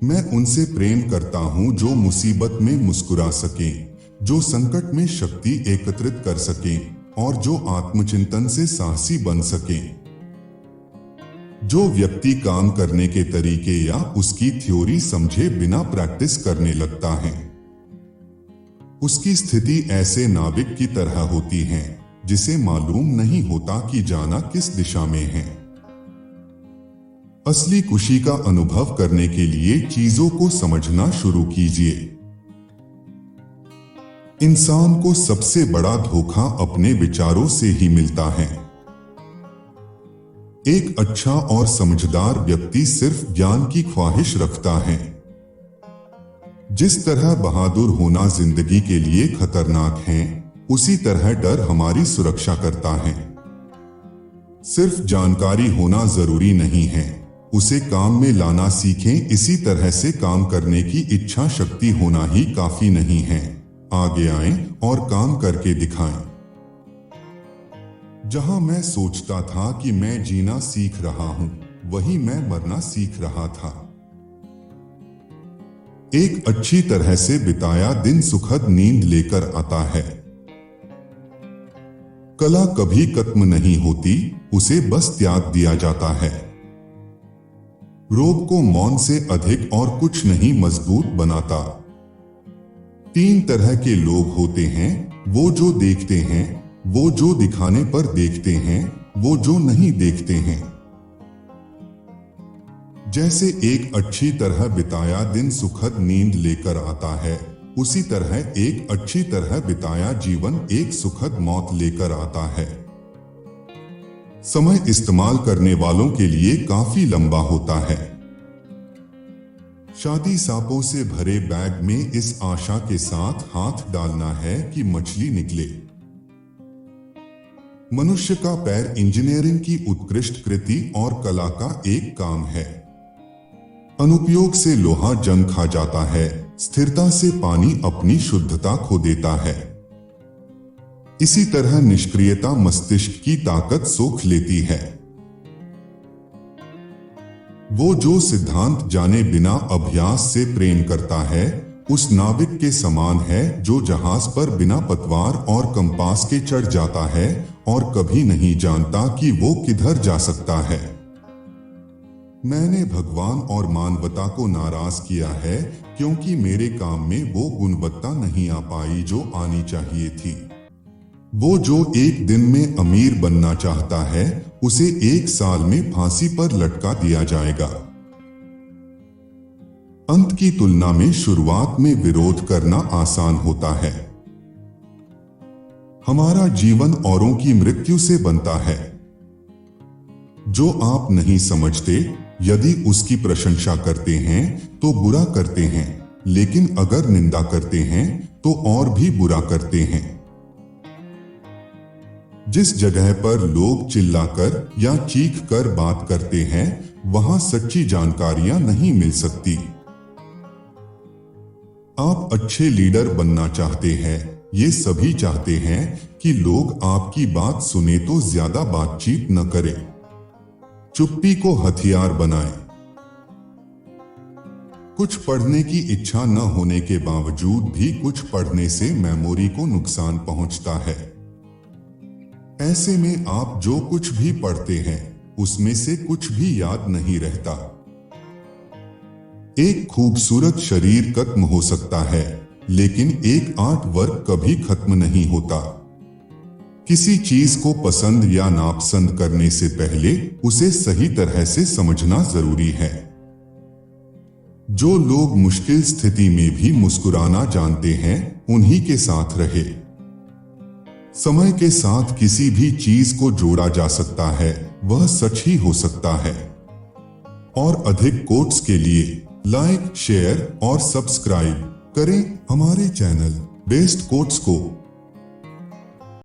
मैं उनसे प्रेम करता हूं जो मुसीबत में मुस्कुरा सकें, जो संकट में शक्ति एकत्रित कर सकें और जो आत्मचिंतन से साहसी बन सकें। जो व्यक्ति काम करने के तरीके या उसकी थ्योरी समझे बिना प्रैक्टिस करने लगता है, उसकी स्थिति ऐसे नाविक की तरह होती है जिसे मालूम नहीं होता कि जाना किस दिशा में है। असली खुशी का अनुभव करने के लिए चीजों को समझना शुरू कीजिए। इंसान को सबसे बड़ा धोखा अपने विचारों से ही मिलता है। एक अच्छा और समझदार व्यक्ति सिर्फ ज्ञान की ख्वाहिश रखता है। जिस तरह बहादुर होना जिंदगी के लिए खतरनाक है, उसी तरह डर हमारी सुरक्षा करता है। सिर्फ जानकारी होना जरूरी नहीं है, उसे काम में लाना सीखें। इसी तरह से काम करने की इच्छा शक्ति होना ही काफी नहीं है, आगे आएं और काम करके दिखाएं। जहां मैं सोचता था कि मैं जीना सीख रहा हूं, वहीं मैं मरना सीख रहा था। एक अच्छी तरह से बिताया दिन सुखद नींद लेकर आता है। कला कभी खत्म नहीं होती, उसे बस त्याग दिया जाता है। रोग को मौन से अधिक और कुछ नहीं मजबूत बनाता। 3 तरह के लोग होते हैं, वो जो देखते हैं, वो जो दिखाने पर देखते हैं, वो जो नहीं देखते हैं। जैसे एक अच्छी तरह बिताया दिन सुखद नींद लेकर आता है, उसी तरह एक अच्छी तरह बिताया जीवन एक सुखद मौत लेकर आता है। समय इस्तेमाल करने वालों के लिए काफी लंबा होता है। शादी सांपों से भरे बैग में इस आशा के साथ हाथ डालना है कि मछली निकले। मनुष्य का पैर इंजीनियरिंग की उत्कृष्ट कृति और कला का एक काम है। अनुपयोग से लोहा जंग खा जाता है, स्थिरता से पानी अपनी शुद्धता खो देता है। इसी तरह निष्क्रियता मस्तिष्क की ताकत सोख लेती है। वो जो सिद्धांत जाने बिना अभ्यास से प्रेम करता है, उस नाविक के समान है जो जहाज पर बिना पतवार और कंपास के चढ़ जाता है और कभी नहीं जानता कि वो किधर जा सकता है। मैंने भगवान और मानवता को नाराज किया है क्योंकि मेरे काम में वो गुणवत्ता नहीं आ पाई जो आनी चाहिए थी। वो जो एक दिन में अमीर बनना चाहता है, उसे 1 साल में फांसी पर लटका दिया जाएगा। अंत की तुलना में शुरुआत में विरोध करना आसान होता है। हमारा जीवन औरों की मृत्यु से बनता है। जो आप नहीं समझते, यदि उसकी प्रशंसा करते हैं तो बुरा करते हैं, लेकिन अगर निंदा करते हैं तो और भी बुरा करते हैं। जिस जगह पर लोग चिल्लाकर या चीख कर बात करते हैं, वहां सच्ची जानकारियां नहीं मिल सकती। आप अच्छे लीडर बनना चाहते हैं, ये सभी चाहते हैं कि लोग आपकी बात सुने तो ज्यादा बातचीत न करें, चुप्पी को हथियार बनाएं। कुछ पढ़ने की इच्छा न होने के बावजूद भी कुछ पढ़ने से मेमोरी को नुकसान पहुंचता है। ऐसे में आप जो कुछ भी पढ़ते हैं, उसमें से कुछ भी याद नहीं रहता। एक खूबसूरत शरीर खत्म हो सकता है, लेकिन एक आर्ट वर्क कभी खत्म नहीं होता। किसी चीज को पसंद या नापसंद करने से पहले उसे सही तरह से समझना जरूरी है। जो लोग मुश्किल स्थिति में भी मुस्कुराना जानते हैं, उन्हीं के साथ रहे। समय के साथ किसी भी चीज को जोड़ा जा सकता है, वह सच ही हो सकता है। और अधिक कोट्स के लिए लाइक, शेयर और सब्सक्राइब करें हमारे चैनल बेस्ट कोट्स को।